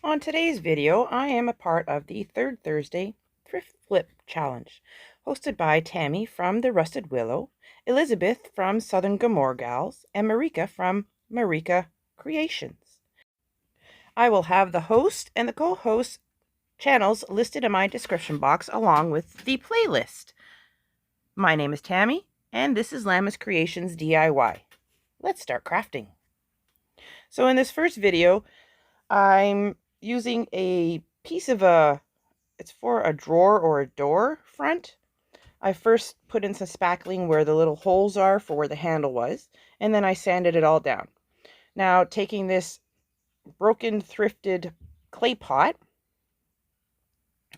On today's video, I am a part of the Third Thursday Thrift Flip Challenge, hosted by Tammy from the Rusted Willow, Elizabeth from Southern Gomorrah Gals, and Marika from Marika Creations. I will have the host and the co-host channels listed in my description box along with the playlist. My name is Tammy, and this is lamascreationsdiy. Let's start crafting. So in this first video, I'm using a piece of it's for a drawer or a door front. I first put in some spackling where the little holes are for where the handle was, and then I sanded it all down. Now taking this broken thrifted clay pot,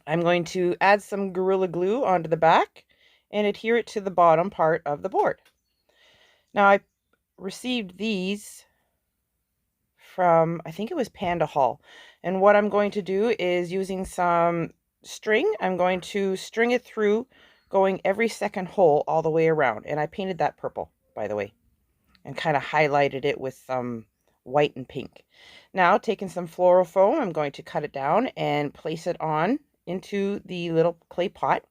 I'm going to add some Gorilla Glue onto the back and adhere it to the bottom part of the board. Now I received these from, I think it was Panda Hall. And what I'm going to do is using some string, I'm going to string it through, going every second hole all the way around. And I painted that purple, by the way, and kind of highlighted it with some white and pink. Now taking some floral foam, I'm going to cut it down and place it on into the little clay pot.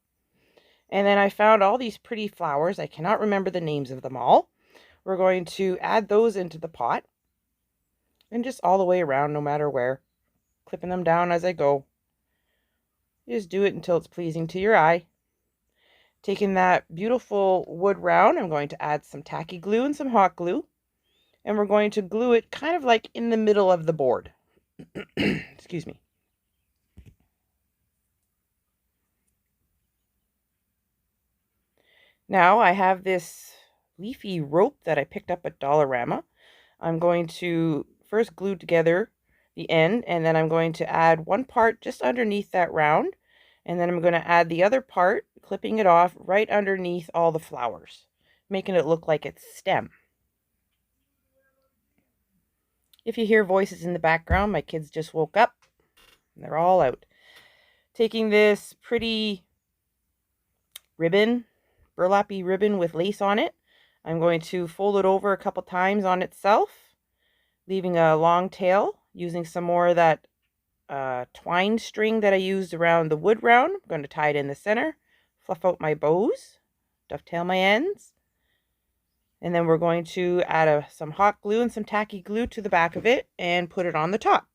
And then I found all these pretty flowers. I cannot remember the names of them all. We're going to add those into the pot. And just all the way around, no matter where, clipping them down as I go. You just do it until it's pleasing to your eye. Taking that beautiful wood round, I'm going to add some tacky glue and some hot glue, and we're going to glue it kind of like in the middle of the board. Excuse me. Now I have this leafy rope that I picked up at Dollarama. I'm going to first glue together the end, and then I'm going to add one part just underneath that round, and then I'm going to add the other part, clipping it off right underneath all the flowers, making it look like it's stem. If you hear voices in the background, my kids just woke up and they're all out. Taking this pretty ribbon, burlappy ribbon with lace on it, I'm going to fold it over a couple times on itself, leaving a long tail, using some more of that twine string that I used around the wood round. I'm going to tie it in the center, fluff out my bows, dovetail my ends, and then we're going to add some hot glue and some tacky glue to the back of it and put it on the top.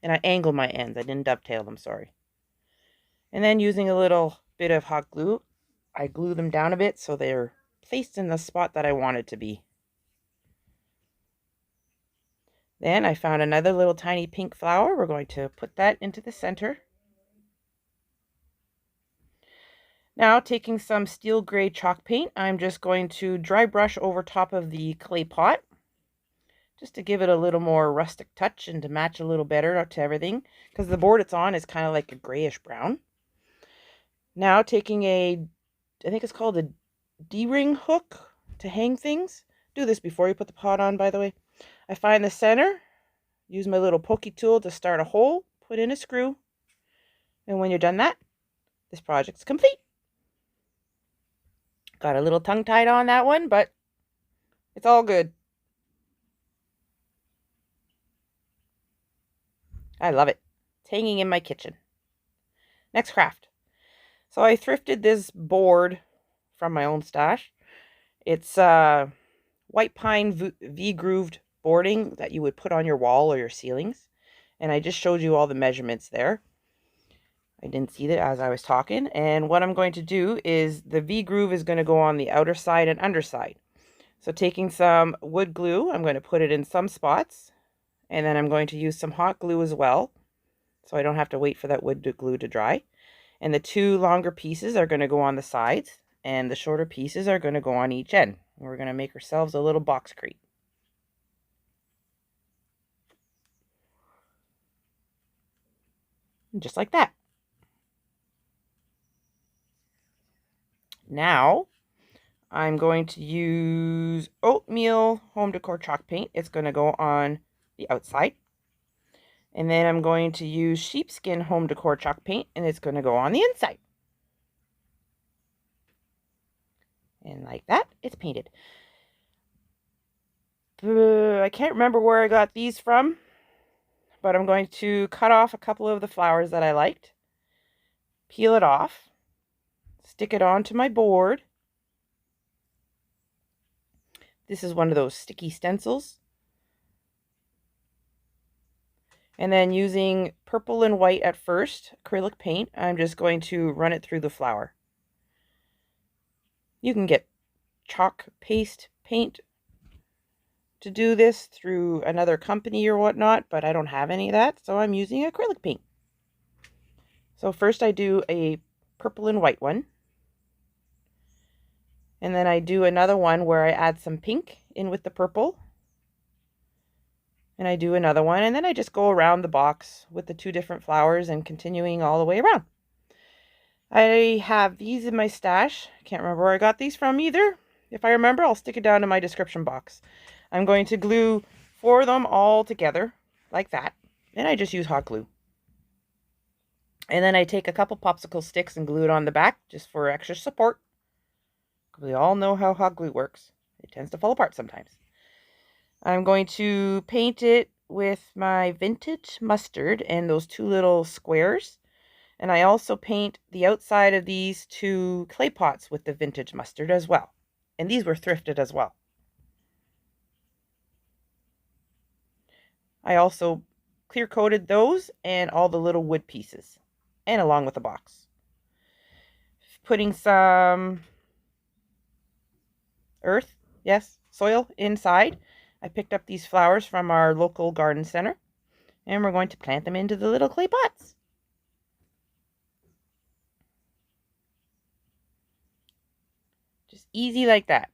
And I angled my ends. I didn't dovetail them, sorry. And then using a little bit of hot glue, I glue them down a bit so they're placed in the spot that I want it to be. Then I found another little tiny pink flower. We're going to put that into the center. Now taking some steel gray chalk paint, I'm just going to dry brush over top of the clay pot, just to give it a little more rustic touch and to match a little better to everything, because the board it's on is kind of like a grayish brown. Now taking I think it's called a D-ring hook to hang things. Do this before you put the pot on, by the way. I find the center, use my little pokey tool to start a hole, put in a screw, and when you're done that, this project's complete. Got a little tongue tied on that one, but it's all good. I love it. It's hanging in my kitchen. Next craft. So I thrifted this board from my own stash. It's white pine V-grooved boarding that you would put on your wall or your ceilings. And I just showed you all the measurements there. I didn't see that as I was talking. And what I'm going to do is the V-groove is going to go on the outer side and underside. So taking some wood glue, I'm going to put it in some spots. And then I'm going to use some hot glue as well, so I don't have to wait for that wood glue to dry. And the two longer pieces are going to go on the sides, and the shorter pieces are going to go on each end. We're going to make ourselves a little box crate. And just like that. Now, I'm going to use oatmeal home decor chalk paint. It's going to go on the outside. And then I'm going to use sheepskin home decor chalk paint, and it's going to go on the inside. And like that, it's painted. I can't remember where I got these from, but I'm going to cut off a couple of the flowers that I liked, peel it off, stick it onto my board. This is one of those sticky stencils. And then using purple and white at first, acrylic paint, I'm just going to run it through the flower. You can get chalk paste paint to do this through another company or whatnot, but I don't have any of that, so I'm using acrylic paint. So first I do a purple and white one. And then I do another one where I add some pink in with the purple. And I do another one, and then I just go around the box with the two different flowers and continuing all the way around. I have these in my stash. Can't remember where I got these from either. If I remember, I'll stick it down in my description box. I'm going to glue 4 of them all together like that. And I just use hot glue. And then I take a couple popsicle sticks and glue it on the back just for extra support. We all know how hot glue works. It tends to fall apart sometimes. I'm going to paint it with my vintage mustard and those 2 little squares. And I also paint the outside of these 2 clay pots with the vintage mustard as well. And these were thrifted as well. I also clear coated those and all the little wood pieces, and along with the box. Putting some earth, yes, soil inside. I picked up these flowers from our local garden center, and we're going to plant them into the little clay pots. Just easy like that.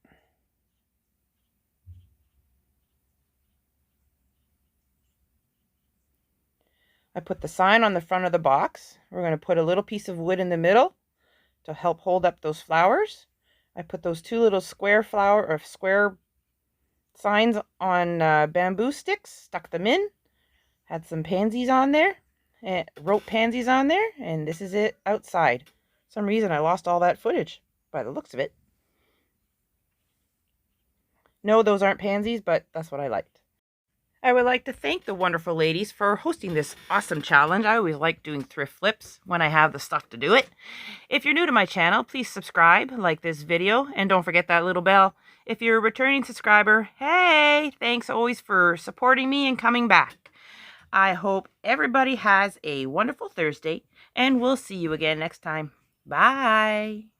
I put the sign on the front of the box. We're going to put a little piece of wood in the middle to help hold up those flowers. I put those 2 little square signs on bamboo sticks, stuck them in, had some pansies on there, and rope pansies on there, and this is it outside. For some reason I lost all that footage by the looks of it. No, those aren't pansies, but that's what I liked. I would like to thank the wonderful ladies for hosting this awesome challenge. I always like doing thrift flips when I have the stuff to do it. If you're new to my channel, please subscribe, like this video, and don't forget that little bell. If you're a returning subscriber, hey, thanks always for supporting me and coming back. I hope everybody has a wonderful Thursday, and we'll see you again next time. Bye.